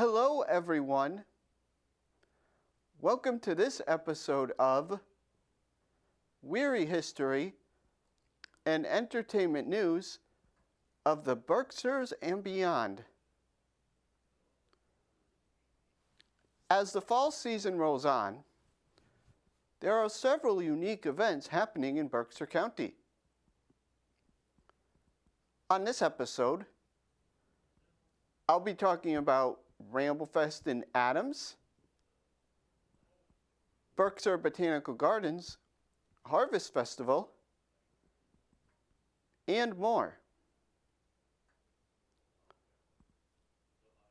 Hello, everyone. Welcome to this episode of Wehry History and Entertainment News of the Berkshires and beyond. As the fall season rolls on, there are several unique events happening in Berkshire County. On this episode, I'll be talking about Ramblefest in Adams, Berkshire Botanical Gardens Harvest Festival, and more.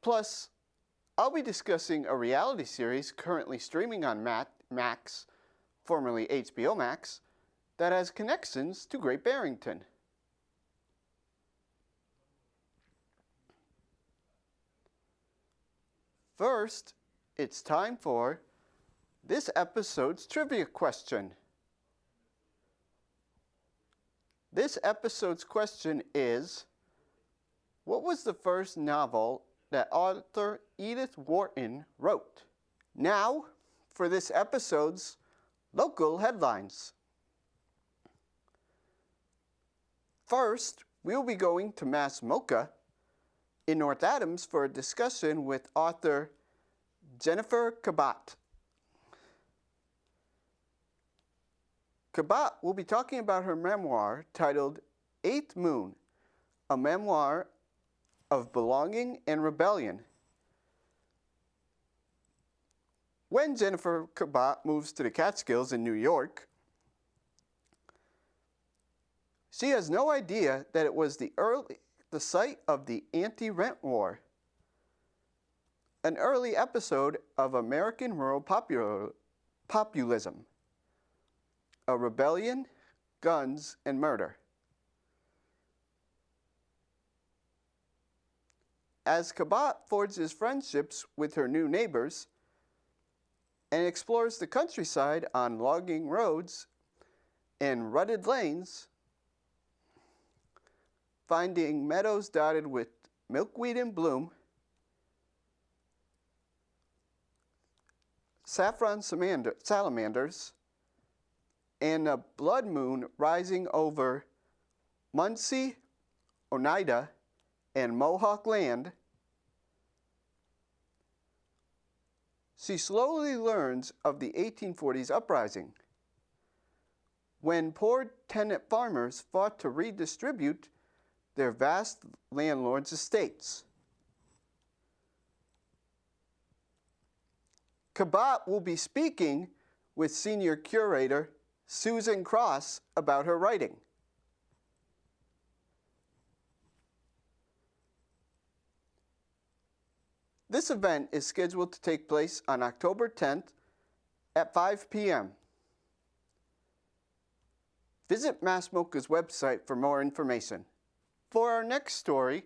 Plus, I'll be discussing a reality series currently streaming on Max, formerly HBO Max, that has connections to Great Barrington. First, it's time for this episode's trivia question. This episode's question is, what was the first novel that author Edith Wharton wrote? Now, for this episode's local headlines. First, we'll be going to Massamoka in North Adams for a discussion with author Jennifer Cabot. Cabot will be talking about her memoir titled Eighth Moon, a memoir of belonging and rebellion. When Jennifer Cabot moves to the Catskills in New York, she has no idea that it was the site of the anti-rent war, an early episode of American rural populism, a rebellion, guns, and murder. As Cabot forges friendships with her new neighbors and explores the countryside on logging roads and rutted lanes, finding meadows dotted with milkweed in bloom, saffron salamanders, and a blood moon rising over Muncie, Oneida, and Mohawk land, she slowly learns of the 1840s uprising, when poor tenant farmers fought to redistribute their vast landlords' estates. Cabot will be speaking with senior curator Susan Cross about her writing. This event is scheduled to take place on October 10th at 5 p.m. Visit Massamoka's website for more information. For our next story,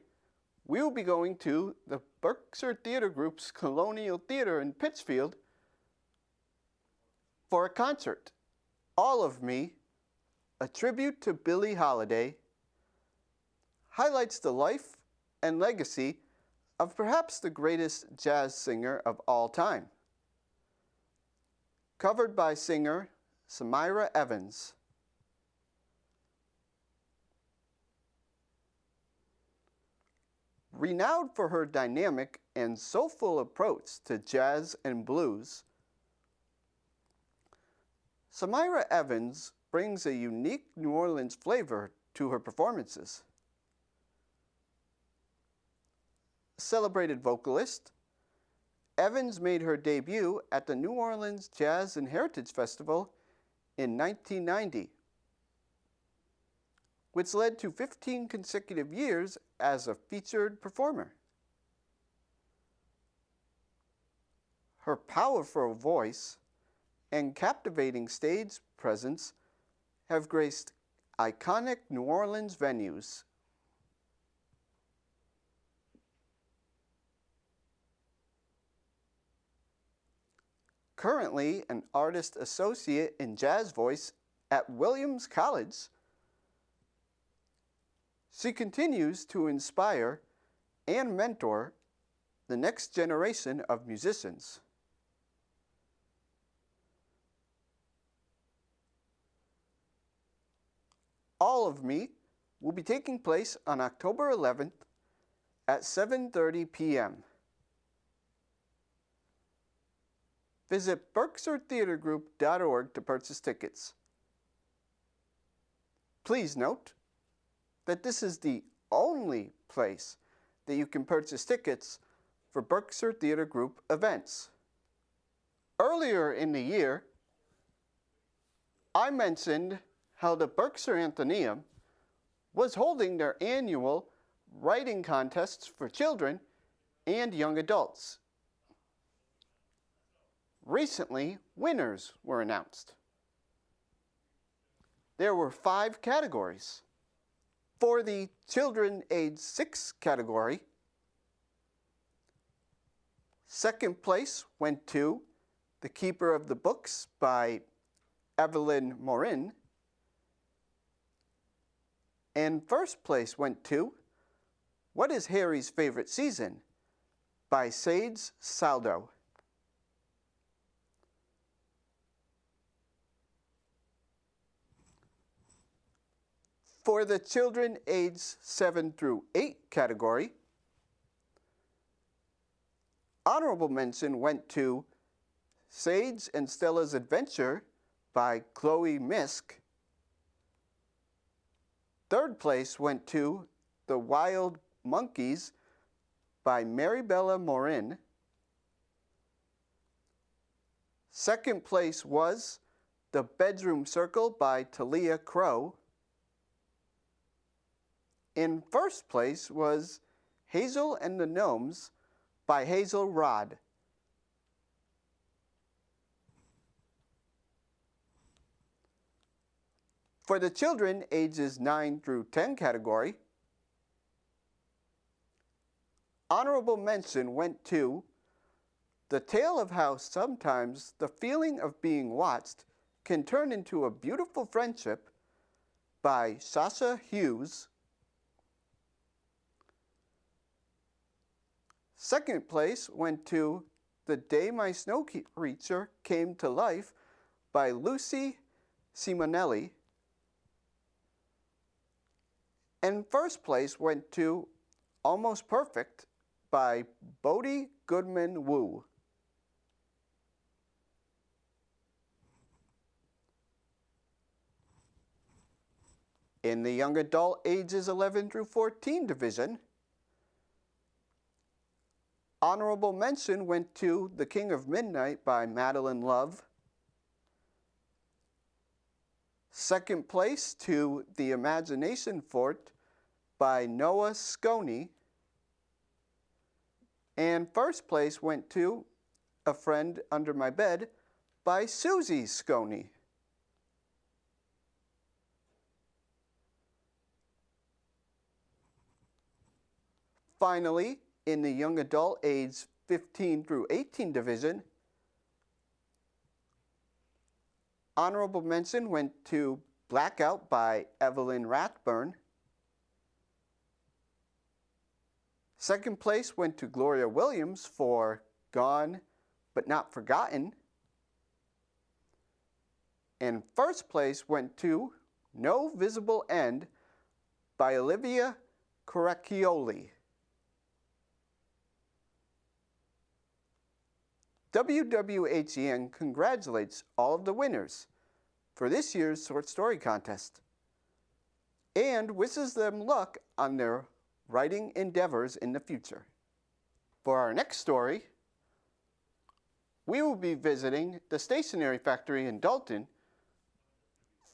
we will be going to the Berkshire Theater Group's Colonial Theater in Pittsfield for a concert. All of Me, a tribute to Billie Holiday, highlights the life and legacy of perhaps the greatest jazz singer of all time. Covered by singer Samira Evans. Renowned for her dynamic and soulful approach to jazz and blues, Samira Evans brings a unique New Orleans flavor to her performances. Celebrated vocalist, Evans made her debut at the New Orleans Jazz and Heritage Festival in 1990, which led to 15 consecutive years as a featured performer. Her powerful voice and captivating stage presence have graced iconic New Orleans venues. Currently an artist associate in jazz voice at Williams College, she continues to inspire and mentor the the next generation of musicians. All of Me will be taking place on October 11th at 7:30 p.m. Visit berkshirtheatergroup.org to purchase tickets. Please note that this is the only place that you can purchase tickets for Berkshire Theater Group events. Earlier in the year, I mentioned how the Berkshire Athenaeum was holding their annual writing contests for children and young adults. Recently, winners were announced. There were 5 categories. For the children age 6 category, second place went to The Keeper of the Books by Evelyn Morin, and first place went to What is Harry's Favorite Season by Sage Saldo. For the children aged 7 through 8 category, honorable mention went to Sage and Stella's Adventure by Chloe Misk. Third place went to The Wild Monkeys by Maribella Morin. Second place was The Bedroom Circle by Talia Crow. In first place was Hazel and the Gnomes by Hazel Rod. For the children ages 9 through 10 category, honorable mention went to The Tale of How Sometimes the Feeling of Being Watched Can Turn into a Beautiful Friendship by Sasha Hughes. Second place went to The Day My Snow Creature Came to Life by Lucy Simonelli. And first place went to Almost Perfect by Bodie Goodman Wu. In the young adult ages 11 through 14 division, honorable mention went to The King of Midnight by Madeline Love. Second place to The Imagination Fort by Noah Sconey. And first place went to A Friend Under My Bed by Susie Sconey. Finally, in the young adult age 15 through 18 division, honorable mention went to Blackout by Evelyn Rathburn. Second place went to Gloria Williams for Gone But Not Forgotten. And first place went to No Visible End by Olivia Caraccioli. WWHEN congratulates all of the winners for this year's short story contest and wishes them luck on their writing endeavors in the future. For our next story, we will be visiting the Stationery Factory in Dalton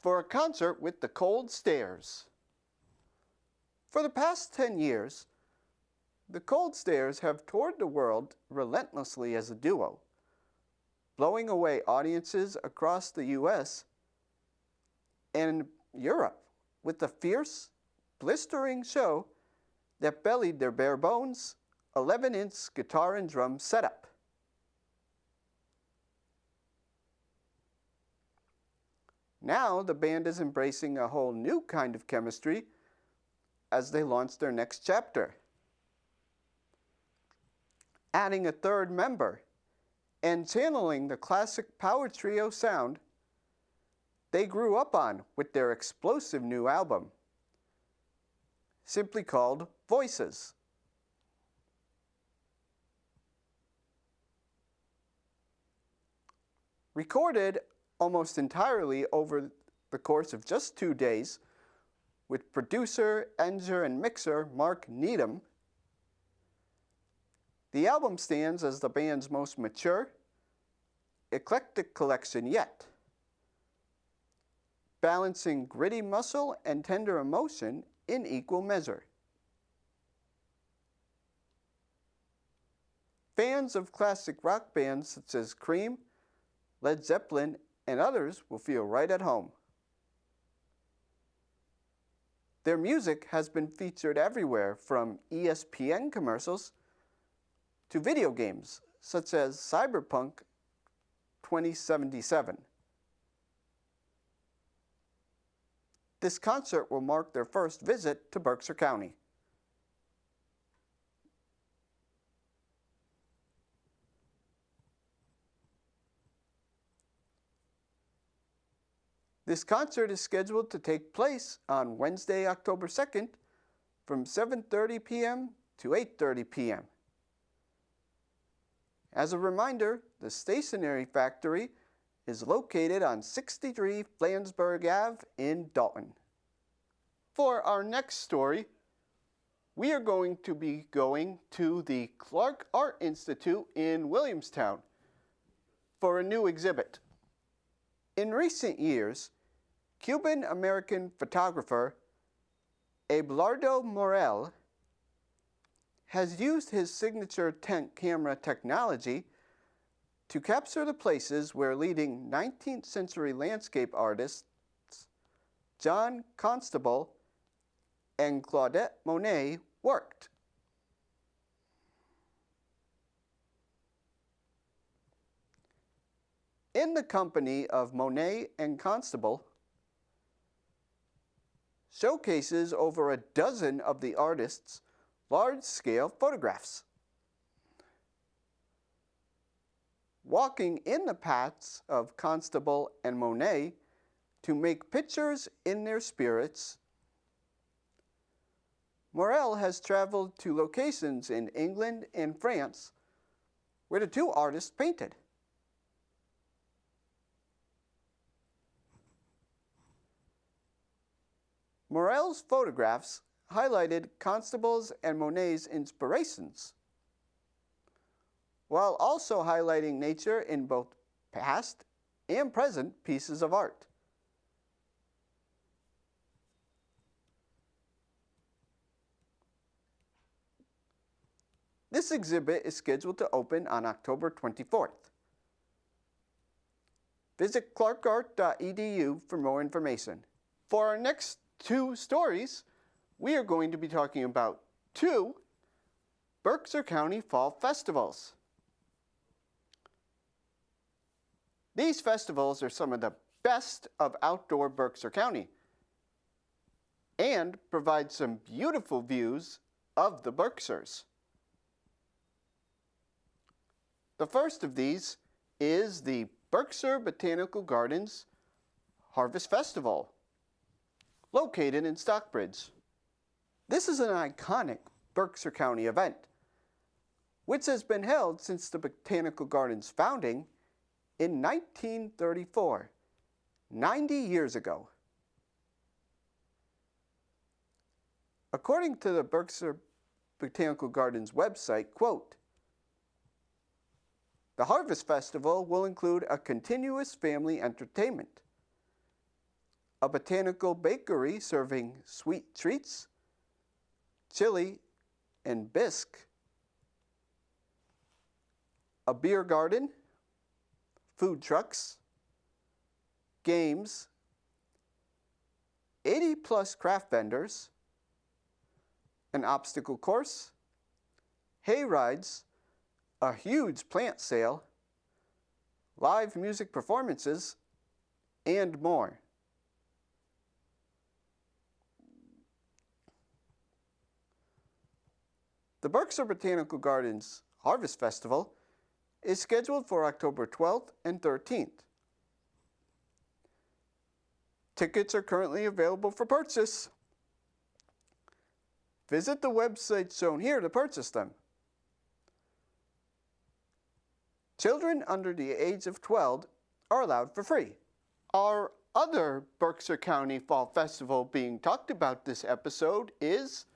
for a concert with the Cold Stares. For the past 10 years, the Cold Stares have toured the world relentlessly as a duo, blowing away audiences across the U.S. and Europe with a fierce, blistering show that bellied their bare bones, 11-inch guitar and drum setup. Now the band is embracing a whole new kind of chemistry as they launch their next chapter. adding a third member, and channeling the classic power trio sound they grew up on with their explosive new album, simply called Voices. Recorded almost entirely over the course of just 2 days with producer, arranger, and mixer Mark Needham, the album stands as the band's most mature, eclectic collection yet, balancing gritty muscle and tender emotion in equal measure. Fans of classic rock bands such as Cream, Led Zeppelin, and others will feel right at home. Their music has been featured everywhere from ESPN commercials to video games such as Cyberpunk 2077. This concert will mark their first visit to Berkshire County. This concert is scheduled to take place on Wednesday, October 2nd from 7:30 p.m. to 8:30 p.m. As a reminder, the Stationery Factory is located on 63 Flansburgh Ave in Dalton. For our next story, we are going to be going to the Clark Art Institute in Williamstown for a new exhibit. In recent years, Cuban-American photographer Abelardo Morel has used his signature tent camera technology to capture the places where leading 19th century landscape artists John Constable and Claudette Monet worked. In the company of Monet and Constable, showcases over a dozen of the artist's large-scale photographs. Walking in the paths of Constable and Monet to make pictures in their spirits, Morel has traveled to locations in England and France where the two artists painted. Morel's photographs highlighted Constable's and Monet's inspirations, while also highlighting nature in both past and present pieces of art. This exhibit is scheduled to open on October 24th. Visit clarkart.edu for more information. For our next two stories, we are going to be talking about two Berkshire County Fall Festivals. These festivals are some of the best of outdoor Berkshire County and provide some beautiful views of the Berkshires. The first of these is the Berkshire Botanical Gardens Harvest Festival, located in Stockbridge. This is an iconic Berkshire County event, which has been held since the Botanical Gardens' founding in 1934, 90 years ago. According to the Berkshire Botanical Gardens website, quote, "The Harvest Festival will include a continuous family entertainment, a botanical bakery serving sweet treats, chili and bisque, a beer garden, food trucks, games, 80+ craft vendors, an obstacle course, hay rides, a huge plant sale, live music performances, and more." The Berkshire Botanical Gardens Harvest Festival is scheduled for October 12th and 13th. Tickets are currently available for purchase. Visit the website shown here to purchase them. Children under the age of 12 are allowed for free. Our other Berkshire County Fall Festival being talked about this episode is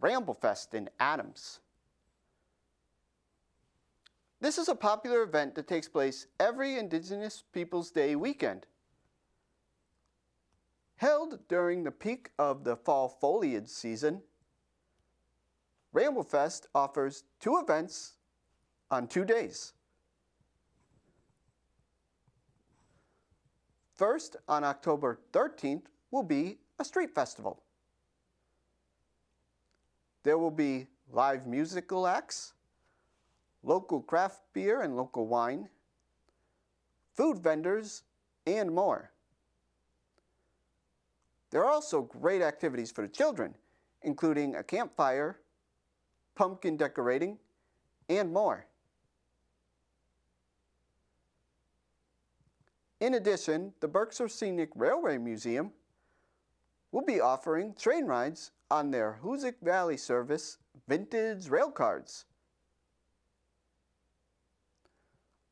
Ramblefest in Adams. This is a popular event that takes place every Indigenous Peoples Day weekend. Held during the peak of the fall foliage season, Ramblefest offers 2 events on 2 days. First, on October 13th, will be a street festival. There will be live musical acts, local craft beer and local wine, food vendors, and more. There are also great activities for the children, including a campfire, pumpkin decorating, and more. In addition, the Berkshire Scenic Railway Museum will be offering train rides on their Hoosick Valley Service vintage rail cars.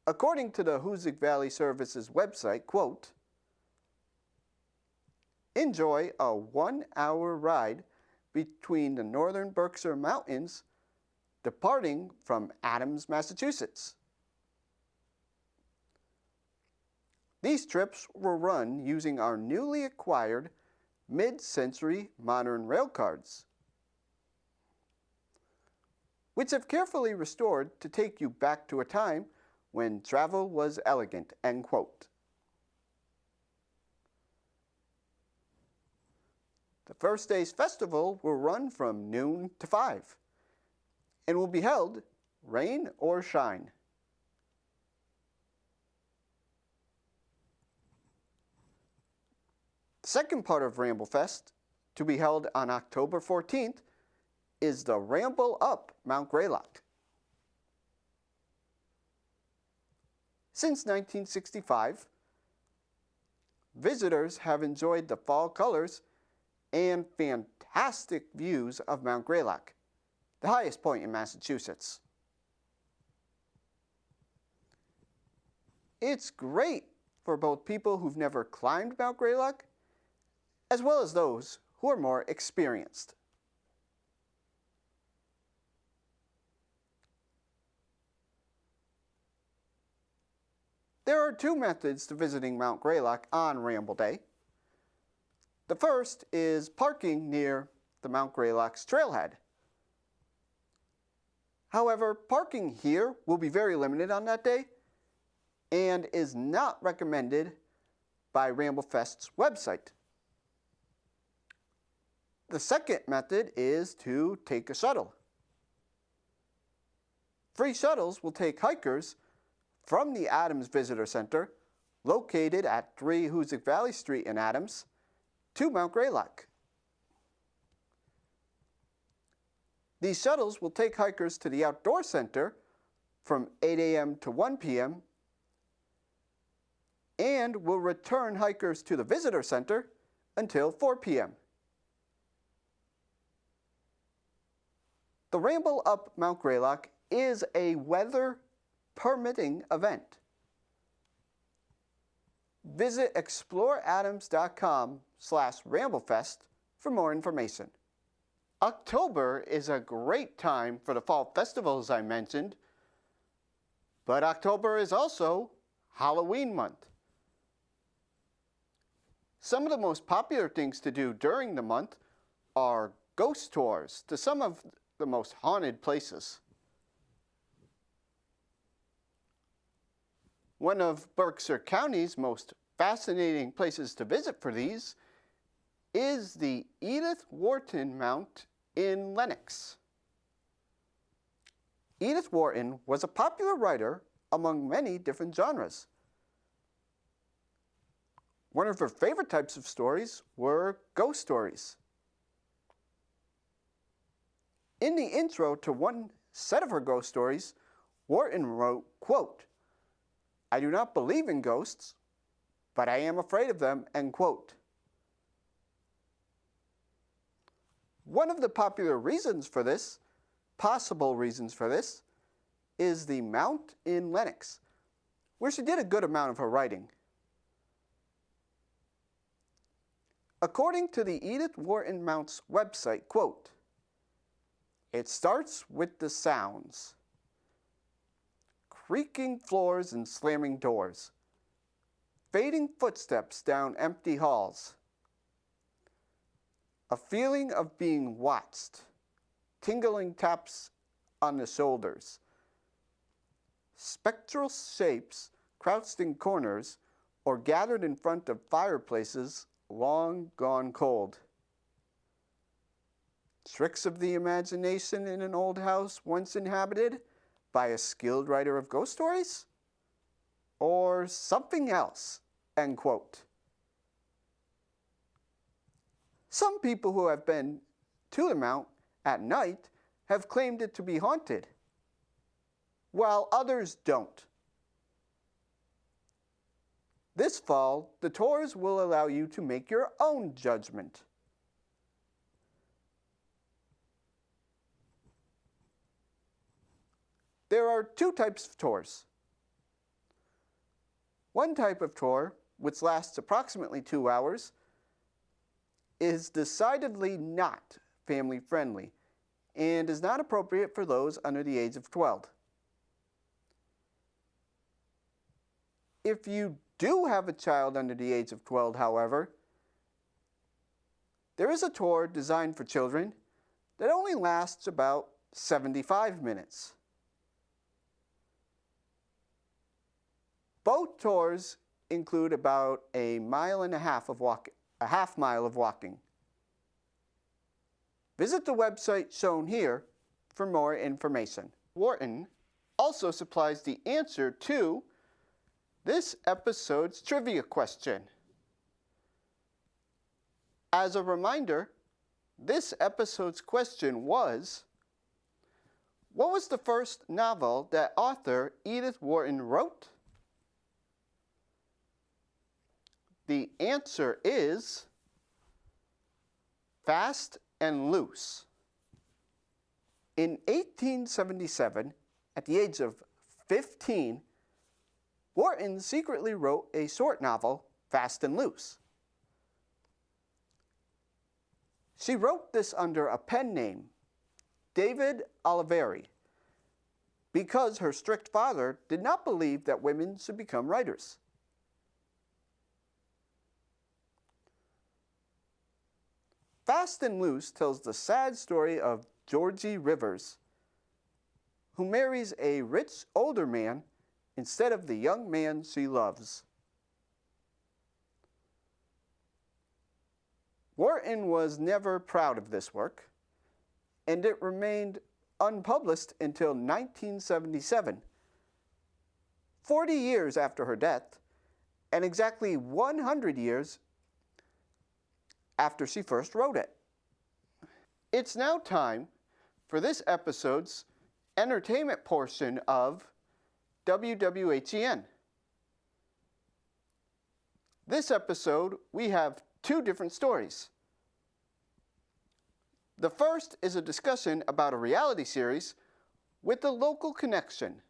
According to the Hoosick Valley Service's website, quote, "Enjoy a 1-hour ride between the northern Berkshire Mountains departing from Adams, Massachusetts. These trips were run using our newly acquired mid-century modern rail cars, which have carefully restored to take you back to a time when travel was elegant," end quote. The first day's festival will run from noon to 5 and will be held rain or shine. The second part of Ramblefest, to be held on October 14th, is the Ramble Up Mount Greylock. Since 1965, visitors have enjoyed the fall colors and fantastic views of Mount Greylock, the highest point in Massachusetts. It's great for both people who've never climbed Mount Greylock, as well as those who are more experienced. There are 2 methods to visiting Mount Greylock on Ramble Day. The first is parking near the Mount Greylock's trailhead. However, parking here will be very limited on that day and is not recommended by Ramblefest's website. The second method is to take a shuttle. Free shuttles will take hikers from the Adams Visitor Center, located at 3 Hoosick Valley Street in Adams, to Mount Greylock. These shuttles will take hikers to the Outdoor Center from 8 a.m. to 1 p.m. and will return hikers to the Visitor Center until 4 p.m. The Ramble Up Mount Greylock is a weather-permitting event. Visit exploreadams.com/ramblefest for more information. October is a great time for the fall festivals I mentioned, but October is also Halloween month. Some of the most popular things to do during the month are ghost tours to some of the most haunted places. One of Berkshire County's most fascinating places to visit for these is the Edith Wharton Mount in Lenox. Edith Wharton was a popular writer among many different genres. One of her favorite types of stories were ghost stories. In the intro to one set of her ghost stories, Wharton wrote, quote, "I do not believe in ghosts, but I am afraid of them," end quote. One of the popular reasons for this, possible reasons for this, is the Mount in Lenox, where she did a good amount of her writing. According to the Edith Wharton Mount's website, quote, "It starts with the sounds. Creaking floors and slamming doors. Fading footsteps down empty halls. A feeling of being watched. Tingling taps on the shoulders. Spectral shapes crouched in corners or gathered in front of fireplaces long gone cold. Tricks of the imagination in an old house once inhabited by a skilled writer of ghost stories? Or something else," end quote. Some people who have been to the Mount at night have claimed it to be haunted, while others don't. This fall, the tours will allow you to make your own judgment. There are two types of tours. One type of tour, which lasts approximately 2 hours, is decidedly not family-friendly and is not appropriate for those under the age of 12. If you do have a child under the age of 12, however, there is a tour designed for children that only lasts about 75 minutes. Both tours include about a half mile of walking. Visit the website shown here for more information. Wharton also supplies the answer to this episode's trivia question. As a reminder, this episode's question was, what was the first novel that author Edith Wharton wrote? The answer is Fast and Loose. In 1877, at the age of 15, Wharton secretly wrote a short novel, Fast and Loose. She wrote this under a pen name, David Wehry, because her strict father did not believe that women should become writers. Fast and Loose tells the sad story of Georgie Rivers, who marries a rich older man instead of the young man she loves. Wharton was never proud of this work, and it remained unpublished until 1977, 40 years after her death, and exactly 100 years after she first wrote it. It's now time for this episode's entertainment portion of WWHEN. This episode, we have two different stories. The first is a discussion about a reality series with a local connection,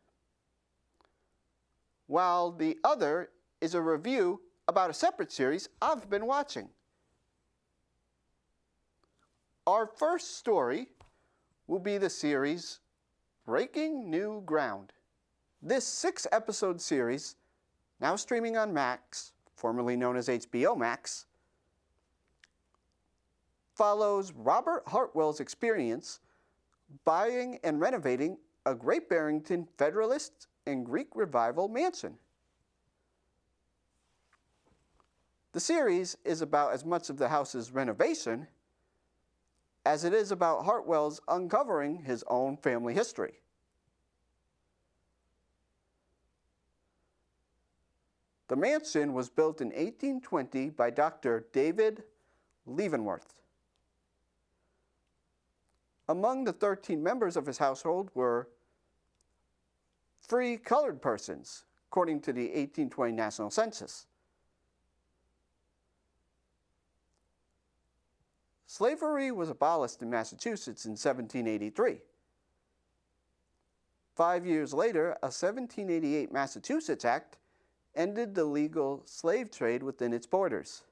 while the other is a review about a separate series I've been watching. Our first story will be the series Breaking New Ground. This 6-episode series, now streaming on Max, formerly known as HBO Max, follows Robert Hartwell's experience buying and renovating a Great Barrington Federalist and Greek Revival mansion. The series is about as much of the house's renovation as it is about Hartwell's uncovering his own family history. The mansion was built in 1820 by Dr. David Leavenworth. Among the 13 members of his household were free colored persons, according to the 1820 National Census. Slavery was abolished in Massachusetts in 1783. 5 years later, a 1788 Massachusetts Act ended the legal slave trade within its borders.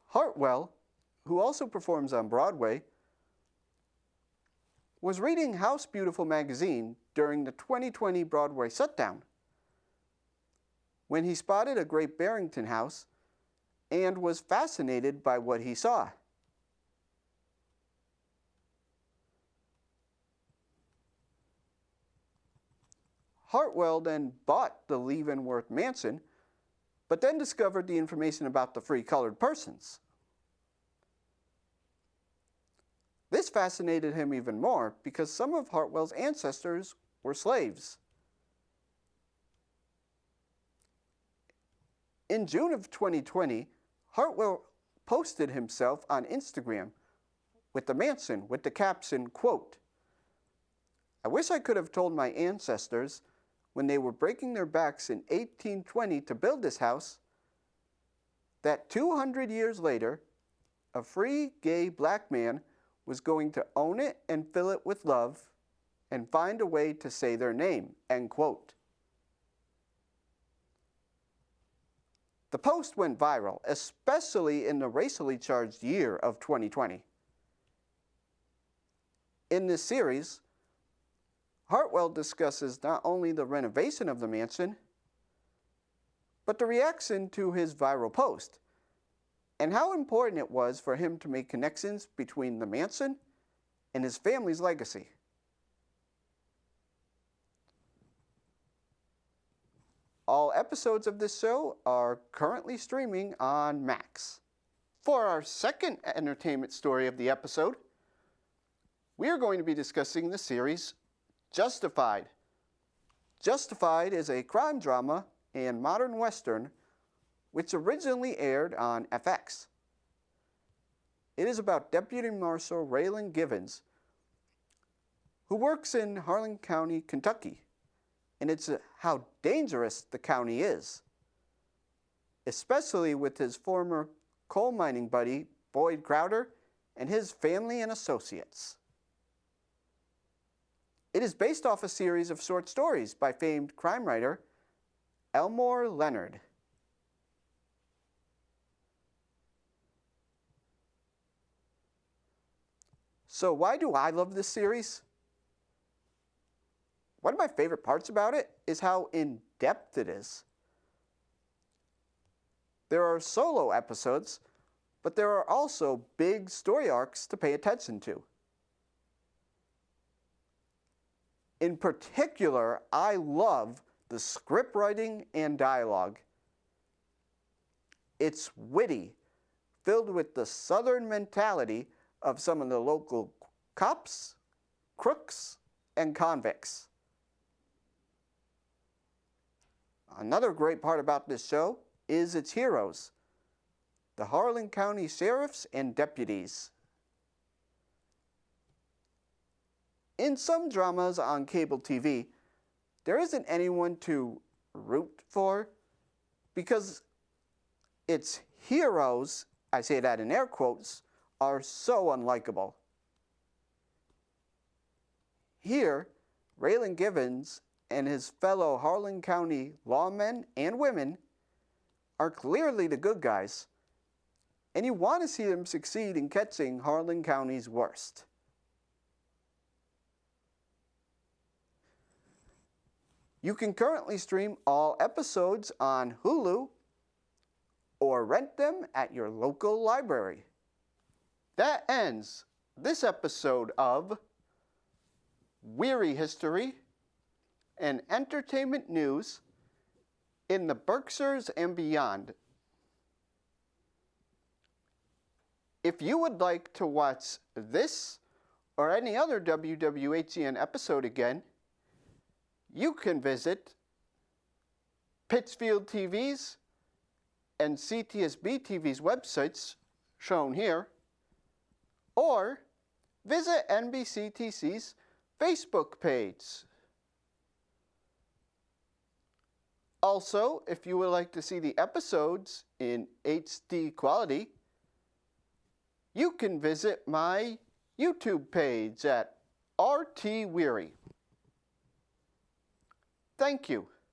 Hartwell, who also performs on Broadway, was reading House Beautiful magazine during the 2020 Broadway shutdown when he spotted a Great Barrington house and was fascinated by what he saw. Hartwell then bought the Leavenworth mansion, but then discovered the information about the free colored persons. This fascinated him even more because some of Hartwell's ancestors were slaves. In June of 2020, Hartwell posted himself on Instagram with the mansion with the caption, quote, "I wish I could have told my ancestors when they were breaking their backs in 1820 to build this house that 200 years later, a free gay black man was going to own it and fill it with love and find a way to say their name," end quote. The post went viral, especially in the racially charged year of 2020. In this series, Hartwell discusses not only the renovation of the mansion, but the reaction to his viral post, and how important it was for him to make connections between the mansion and his family's legacy. All episodes of this show are currently streaming on Max. For our second entertainment story of the episode, we are going to be discussing the series Justified. Justified is a crime drama and modern western which originally aired on FX. It is about Deputy Marshal Raylan Givens, who works in Harlan County, Kentucky, and it's how dangerous the county is, especially with his former coal mining buddy, Boyd Crowder, and his family and associates. It is based off a series of short stories by famed crime writer Elmore Leonard. So why do I love this series? One of my favorite parts about it is how in-depth it is. There are solo episodes, but there are also big story arcs to pay attention to. In particular, I love the script writing and dialogue. It's witty, filled with the Southern mentality of some of the local cops, crooks, and convicts. Another great part about this show is its heroes, the Harlan County sheriffs and deputies. In some dramas on cable TV, there isn't anyone to root for because its heroes, I say that in air quotes, are so unlikable. Here, Raylan Givens and his fellow Harlan County lawmen and women are clearly the good guys, and you want to see them succeed in catching Harlan County's worst. You can currently stream all episodes on Hulu or rent them at your local library. That ends this episode of Wehry History and Entertainment News in the Berkshires and beyond. If you would like to watch this or any other WWHEN episode again, you can visit Pittsfield TV's and CTSB TV's websites shown here, or visit NBCTC's Facebook page. Also, if you would like to see the episodes in HD quality, you can visit my YouTube page at RT Wehry. Thank you.